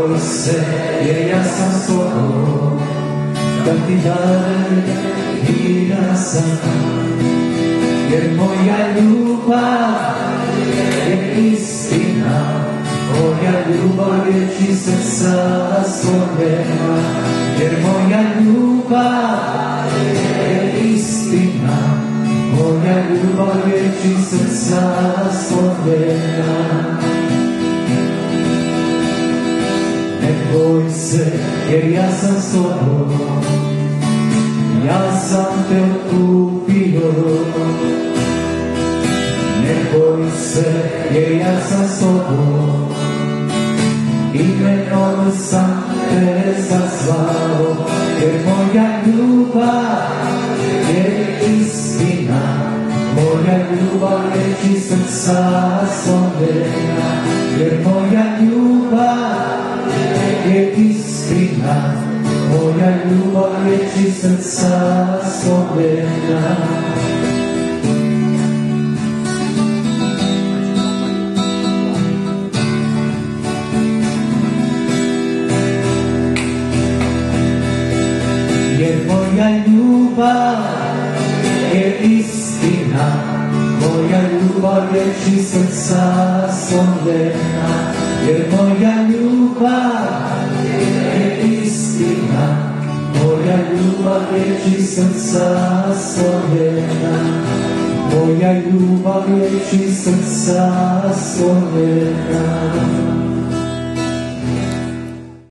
boj se, jer ja sam s tobom, da ti dam i da sam, jer moja ljubav je istina, moja ljubav je čist srca stvorena, jer moja ljubav je istina, moja ljubav je čist srca stvorena. Ne boj se, jer ja sam s tobom, ja sam te otkupio. Ne boj se, jer ja sam s tobom, imenom sam te zazvao, jer moja ljubav je istina, moja ljubav je čist srca stvorena, jer moja ljubav je istina, moja ljubav je čist srca stvorena. Jer moja ljubav je istina, moja ljubav je čist srca stvorena, jer moja ljubav je istina, moja ljubav je čist srca stvorena, moja ljubav je čist srca stvorena.